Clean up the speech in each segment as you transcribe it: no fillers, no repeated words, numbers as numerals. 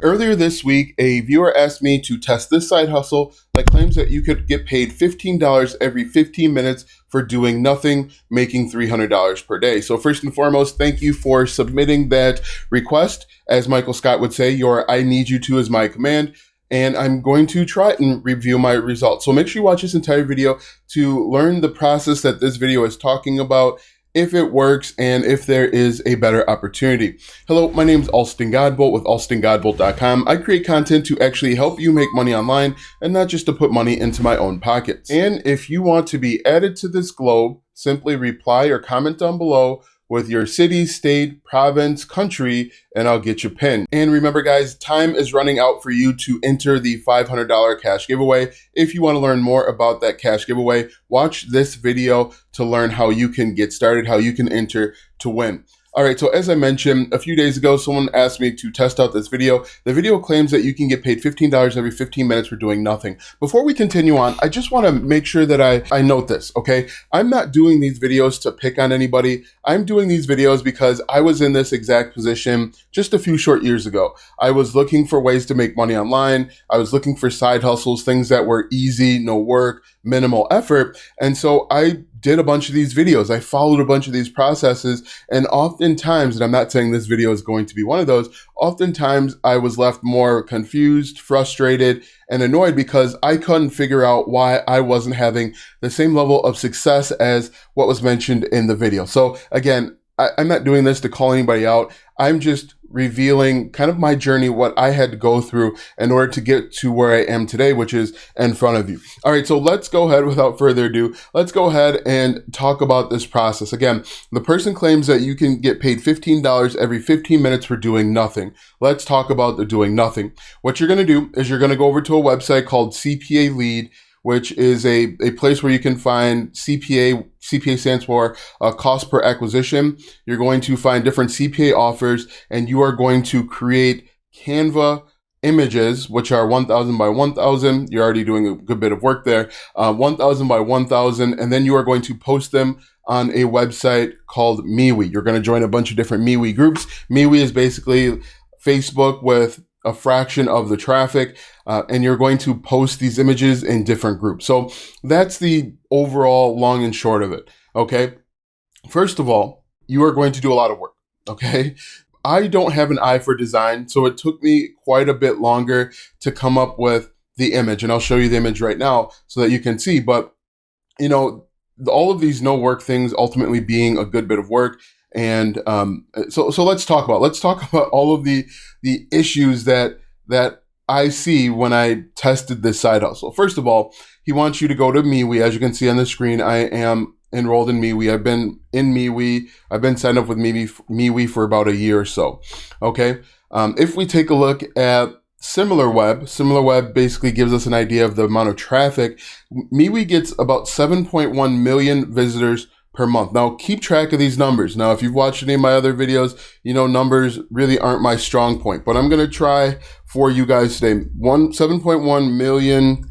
Earlier this week, a viewer asked me to test this side hustle that claims that you could get paid $15 every 15 minutes for doing nothing, making $300 per day. So first and foremost, thank you for submitting that request. As Michael Scott would say, your I need you to is my command. And I'm going to try it and review my results. So make sure you watch this entire video to learn the process that this video is talking about, if it works, and if there is a better opportunity. Hello, my name is Alston Godbolt with alstongodbolt.com. I create content to actually help you make money online and not just to put money into my own pockets. And if you want to be added to this globe, simply reply or comment down below with your city, state, province, country, and I'll get you pinned. And remember guys, time is running out for you to enter the $500 cash giveaway. If you want to learn more about that cash giveaway, watch this video to learn how you can get started, how you can enter to win. All right, so as I mentioned, a few days ago, someone asked me to test out this video. The video claims that you can get paid $15 every 15 minutes for doing nothing. Before we continue on, I just want to make sure that I note this, okay? I'm not doing these videos to pick on anybody. I'm doing these videos because I was in this exact position just a few short years ago. I was looking for ways to make money online. I was looking for side hustles, things that were easy, no work, minimal effort. And so I did a bunch of these videos. I followed a bunch of these processes, and oftentimes, and I'm not saying this video is going to be one of those, oftentimes I was left more confused, frustrated, and annoyed because I couldn't figure out why I wasn't having the same level of success as what was mentioned in the video. So again, I'm not doing this to call anybody out. I'm just revealing kind of my journey, what I had to go through in order to get to where I am today, which is in front of you. All right, so let's go ahead without further ado. Let's go ahead and talk about this process. Again, the person claims that you can get paid $15 every 15 minutes for doing nothing. Let's talk about the doing nothing. What you're going to do is you're going to go over to a website called CPA Lead, which is a place where you can find CPA. CPA stands for cost per acquisition. You're going to find different CPA offers, and you are going to create Canva images, which are 1,000 by 1,000. You're already doing a good bit of work there. 1,000 by 1,000, and then you are going to post them on a website called MeWe. You're going to join a bunch of different MeWe groups. MeWe is basically Facebook with a fraction of the traffic, and you're going to post these images in different groups. So that's the overall long and short of it, okay? First of all, you are going to do a lot of work, okay? I don't have an eye for design, so it took me quite a bit longer to come up with the image, and I'll show you the image right now so that you can see. But, you know, all of these no work things ultimately being a good bit of work. And so let's talk about all of the issues that I see when I tested this side hustle. First of all, he wants you to go to MeWe. As you can see on the screen, I am enrolled in MeWe. I've been in MeWe. I've been signed up with MeWe for about a year or so. Okay. If we take a look at SimilarWeb basically gives us an idea of the amount of traffic. MeWe gets about 7.1 million visitors per month. Now, keep track of these numbers. Now, if you've watched any of my other videos, you know numbers really aren't my strong point, but I'm going to try for you guys today. 7.1 million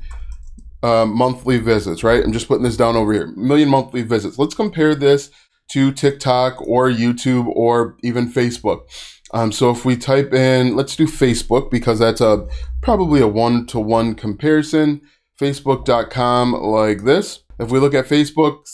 monthly visits, right? I'm just putting this down over here. Million monthly visits. Let's compare this to TikTok or YouTube or even Facebook. So if we type in, let's do Facebook because that's probably a one-to-one comparison. Facebook.com like this. If we look at Facebook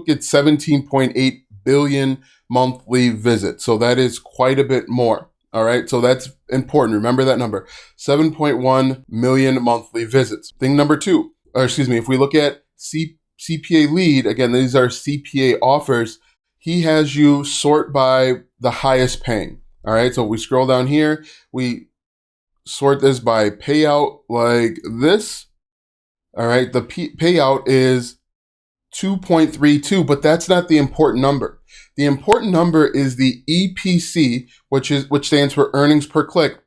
gets 17.8 billion monthly visits. So that is quite a bit more. All right. So that's important. Remember that number, 7.1 million monthly visits. Thing number two, if we look at CPA Lead, again, these are CPA offers. He has you sort by the highest paying. All right. So we scroll down here, we sort this by payout like this. All right. The payout is 2.32, but that's not the important number. The important number is the EPC, which stands for earnings per click.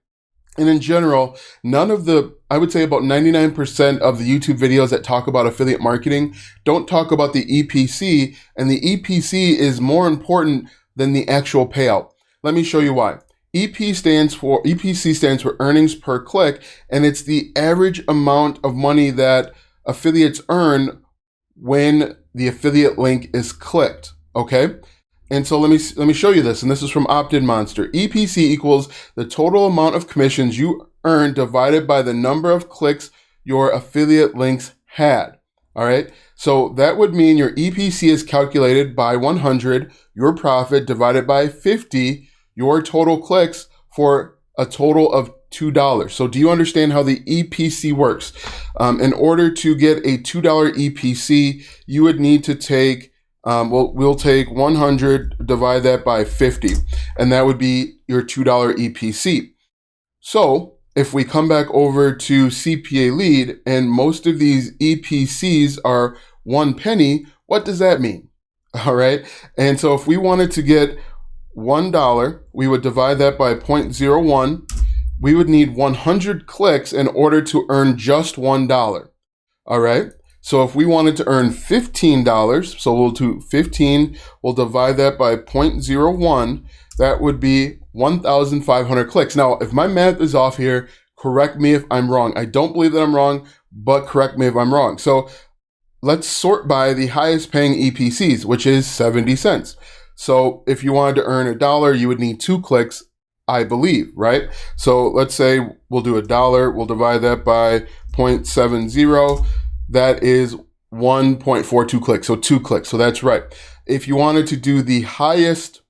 And in general, I would say about 99% of the YouTube videos that talk about affiliate marketing don't talk about the EPC, and the EPC is more important than the actual payout. Let me show you why. EPC stands for earnings per click, and it's the average amount of money that affiliates earn when the affiliate link is clicked, okay? And so let me show you this, and this is from Opt-in Monster. EPC equals the total amount of commissions you earned divided by the number of clicks your affiliate links had. All right. So that would mean your EPC is calculated by 100, your profit divided by 50, your total clicks, for a total of $2. So do you understand how the EPC works? In order to get a $2 EPC, you would need to take, we'll take 100, divide that by 50, and that would be your $2 EPC. So if we come back over to CPA Lead, and most of these EPCs are 1 penny, what does that mean? All right. And so if we wanted to get $1, we would divide that by 0.01. We would need 100 clicks in order to earn just $1. All right. So if we wanted to earn $15, so we'll do 15, we'll divide that by 0.01. That would be 1,500 clicks. Now, if my math is off here, correct me if I'm wrong. I don't believe that I'm wrong, but correct me if I'm wrong. So let's sort by the highest paying EPCs, which is 70 cents. So if you wanted to earn $1, you would need 2 clicks, I believe, right? So let's say we'll do $1. We'll divide that by 0.70. That is 1.42 clicks. So 2 clicks. So that's right. If you wanted to do the highest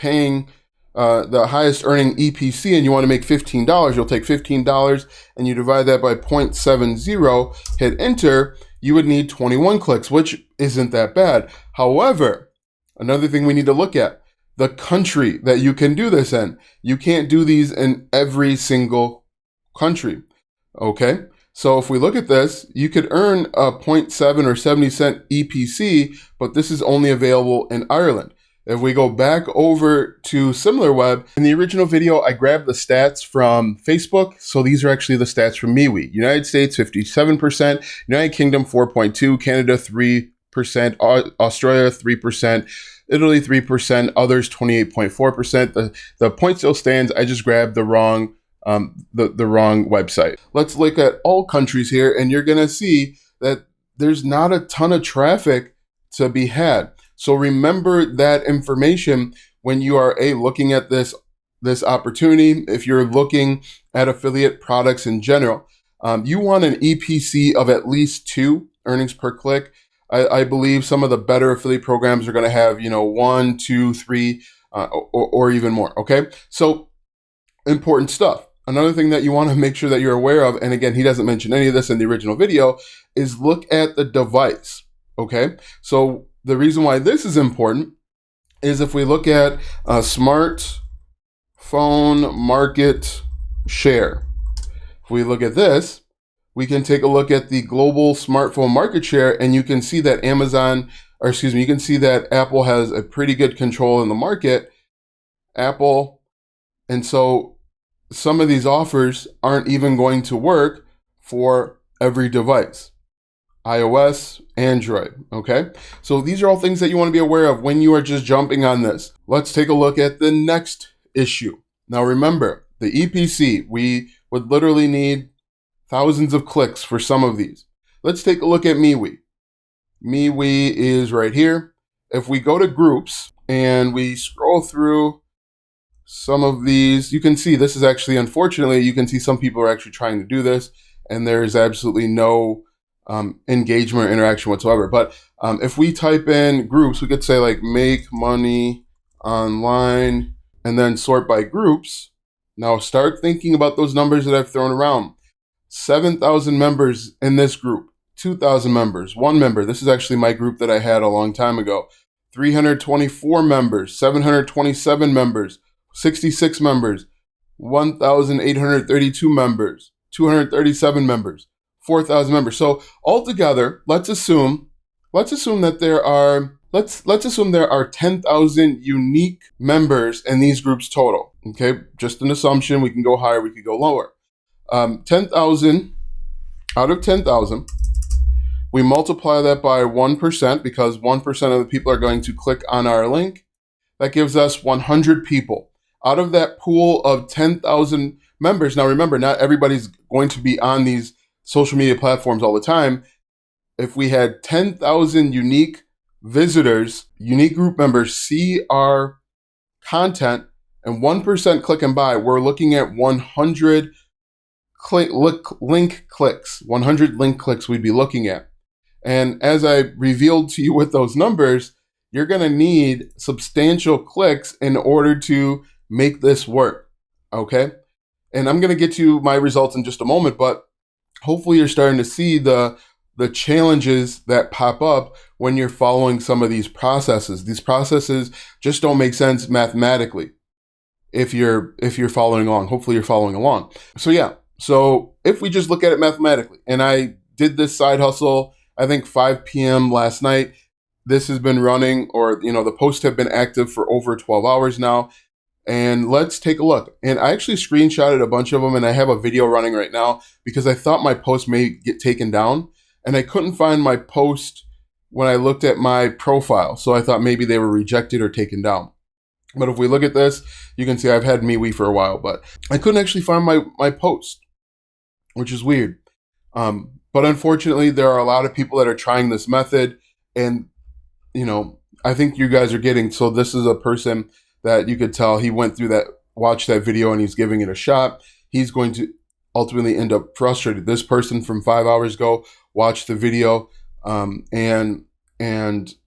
earning EPC and you want to make $15, you'll take $15 and you divide that by 0.70, hit enter, you would need 21 clicks, which isn't that bad. However, another thing we need to look at, the country that you can do this in. You can't do these in every single country, okay? So if we look at this, you could earn a 0.7 or 70 cent EPC, but this is only available in Ireland. If we go back over to SimilarWeb, in the original video, I grabbed the stats from Facebook. So these are actually the stats from MeWe. United States, 57%, United Kingdom, 4.2%, Canada, 3%, Australia, 3%, Italy, 3%, others, 28.4%. The point still stands. I just grabbed the wrong website. Let's look at all countries here, and you're going to see that there's not a ton of traffic to be had. So remember that information when you are looking at this opportunity. If you're looking at affiliate products in general, you want an EPC of at least 2 earnings per click. I believe some of the better affiliate programs are going to have 1, 2, 3, or even more. Okay, so important stuff. Another thing that you want to make sure that you're aware of, and again, he doesn't mention any of this in the original video, is look at the device. Okay, so the reason why this is important is if we look at smartphone market share. If we look at this, we can take a look at the global smartphone market share, and you can see that you can see that Apple has a pretty good control in the market. Apple, and so some of these offers aren't even going to work for every device. iOS, Android, okay? So these are all things that you want to be aware of when you are just jumping on this. Let's take a look at the next issue. Now remember, the EPC, we would literally need thousands of clicks for some of these. Let's take a look at MeWe. MeWe is right here. If we go to groups and we scroll through some of these, you can see this is actually, unfortunately, you can see some people are actually trying to do this and there's absolutely no engagement or interaction whatsoever. But if we type in groups, we could say like make money online and then sort by groups. Now start thinking about those numbers that I've thrown around. 7,000 members in this group, 2,000 members, 1 member. This is actually my group that I had a long time ago. 324 members, 727 members, 66 members, 1,832 members, 237 members, 4,000 members. So altogether, let's assume that there are 10,000 unique members in these groups total. Okay, just an assumption. We can go higher, we could go lower. 10,000 out of 10,000, we multiply that by 1% because 1% of the people are going to click on our link. That gives us 100 people out of that pool of 10,000 members. Now remember, not everybody's going to be on these social media platforms all the time. If we had 10,000 unique visitors, unique group members see our content, And 1% click and buy, we're looking at 100 link clicks, 100 link clicks we'd be looking at. And as I revealed to you with those numbers, you're going to need substantial clicks in order to make this work. Okay. And I'm going to get to my results in just a moment, but hopefully you're starting to see the challenges that pop up when you're following some of these processes. These processes just don't make sense mathematically if you're following along. Hopefully you're following along. So yeah. So if we just look at it mathematically, and I did this side hustle, I think 5 p.m. last night. This has been running, or the posts have been active for over 12 hours now. And let's take a look. And I actually screenshotted a bunch of them, and I have a video running right now because I thought my post may get taken down, and I couldn't find my post when I looked at my profile. So I thought maybe they were rejected or taken down. But if we look at this, you can see I've had MeWe for a while, but I couldn't actually find my post, which is weird. But unfortunately, there are a lot of people that are trying this method, and I think you guys are getting. So this is a person that you could tell he went through that, watched that video, and he's giving it a shot. He's going to ultimately end up frustrated. This person from 5 hours ago watched the video, and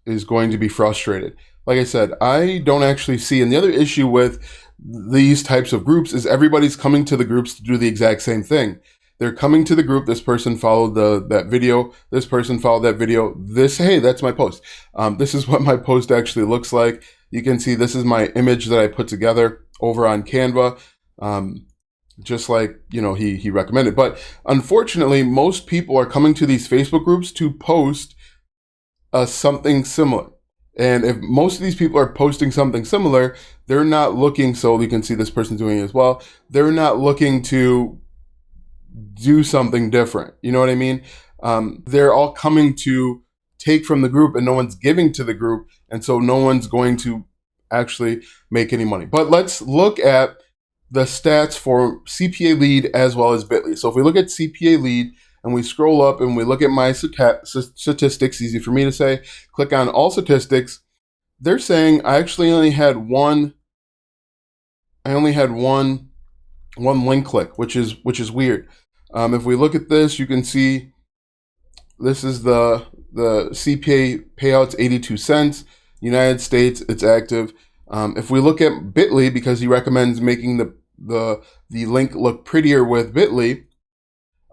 is going to be frustrated. Like I said, I don't actually see. And the other issue with these types of groups is everybody's coming to the groups to do the exact same thing. They're coming to the group. This person followed that video. This person followed that video. Hey, that's my post. This is what my post actually looks like. You can see this is my image that I put together over on Canva, just like he recommended. But unfortunately, most people are coming to these Facebook groups to post something similar. And if most of these people are posting something similar, they're not looking. So you can see this person doing it as well. They're not looking to do something different. You know what I mean? They're all coming to take from the group, and no one's giving to the group. And so no one's going to actually make any money. But let's look at the stats for CPA Lead as well as Bitly. So if we look at CPA Lead and we scroll up and we look at my statistics, easy for me to say, click on all statistics, they're saying I only had one link click, which is weird. If we look at this, you can see this is the CPA payouts, 82 cents. United States, it's active. If we look at Bitly, because he recommends making the link look prettier with Bitly,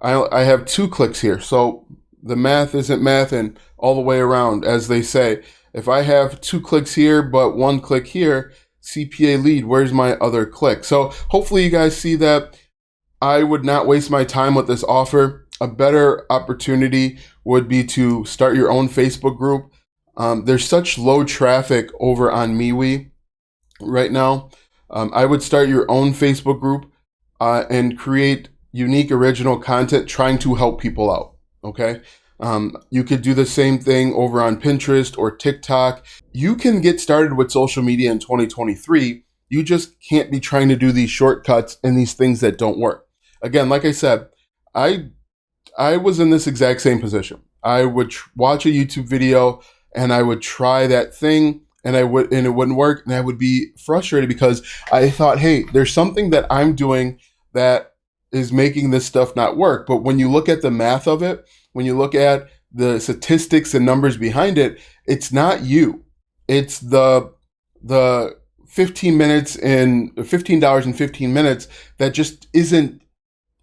I have 2 clicks here. So the math isn't math, and all the way around, as they say. If I have 2 clicks here, but 1 click here, CPA Lead, where's my other click? So hopefully you guys see that I would not waste my time with this offer. A better opportunity would be to start your own Facebook group. There's such low traffic over on MeWe right now. I would start your own Facebook group and create unique original content trying to help people out. Okay. You could do the same thing over on Pinterest or TikTok. You can get started with social media in 2023. You just can't be trying to do these shortcuts and these things that don't work. Again, like I said, I was in this exact same position. I would watch a YouTube video and I would try that thing and it wouldn't work, and I would be frustrated because I thought, hey, there's something that I'm doing that is making this stuff not work. But when you look at the math of it, when you look at the statistics and numbers behind it, it's not you. It's the 15 minutes and $15 in 15 minutes that just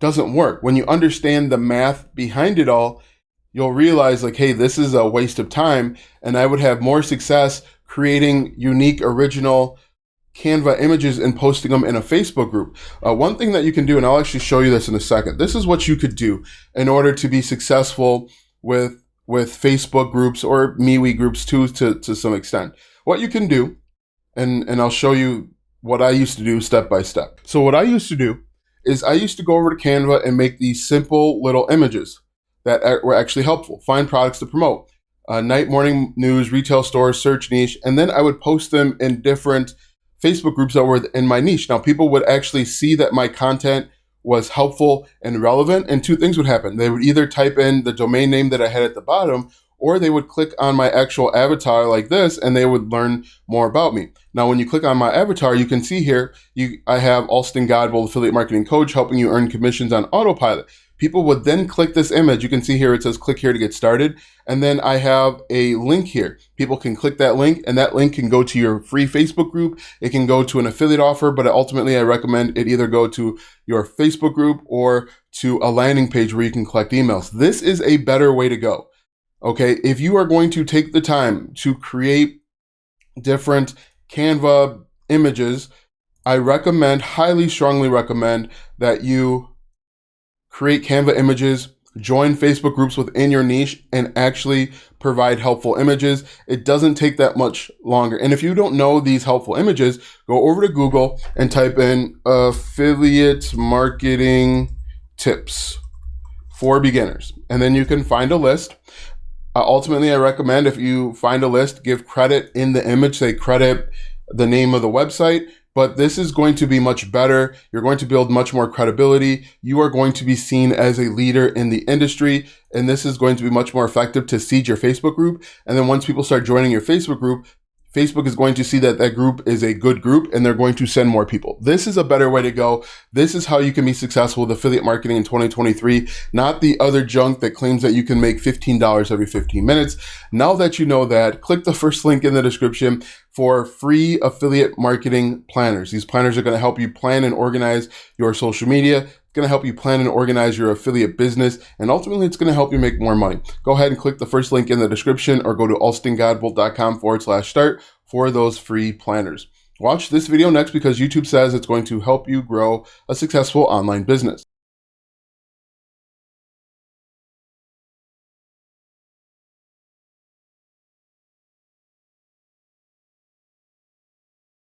doesn't work. When you understand the math behind it all, you'll realize like, hey, this is a waste of time, and I would have more success creating unique, original Canva images and posting them in a Facebook group. One thing that you can do, and I'll actually show you this in a second, this is what you could do in order to be successful with Facebook groups or MeWe groups too, to some extent. What you can do, and I'll show you what I used to do step by step. So what I used to do is I used to go over to Canva and make these simple little images that were actually helpful. Find products to promote, night, morning news, retail stores, search niche, and then I would post them in different Facebook groups that were in my niche. Now, people would actually see that my content was helpful and relevant, and 2 things would happen. They would either type in the domain name that I had at the bottom, or they would click on my actual avatar like this and they would learn more about me. Now, when you click on my avatar, you can see here, I have Alston Godbold, affiliate marketing coach, helping you earn commissions on autopilot. People would then click this image. You can see here, it says click here to get started. And then I have a link here. People can click that link, and that link can go to your free Facebook group. It can go to an affiliate offer, but ultimately I recommend it either go to your Facebook group or to a landing page where you can collect emails. This is a better way to go. Okay. If you are going to take the time to create different Canva images, I recommend, highly strongly recommend, that you create Canva images, join Facebook groups within your niche, and actually provide helpful images. It doesn't take that much longer. And if you don't know these helpful images, go over to Google and type in affiliate marketing tips for beginners. And then you can find a list. Ultimately, I recommend, if you find a list, give credit in the image, say credit the name of the website. But this is going to be much better. You're going to build much more credibility. You are going to be seen as a leader in the industry. And this is going to be much more effective to seed your Facebook group. And then once people start joining your Facebook group, Facebook is going to see that that group is a good group, and they're going to send more people. This is a better way to go. This is how you can be successful with affiliate marketing in 2023, not the other junk that claims that you can make $15 every 15 minutes. Now that you know that, click the first link in the description for free affiliate marketing planners. These planners are going to help you plan and organize your social media. Going to help you plan and organize your affiliate business, and ultimately it's going to help you make more money. Go ahead and click the first link in the description or go to alstongodbold.com/start for those free planners. Watch this video next because YouTube says it's going to help you grow a successful online business.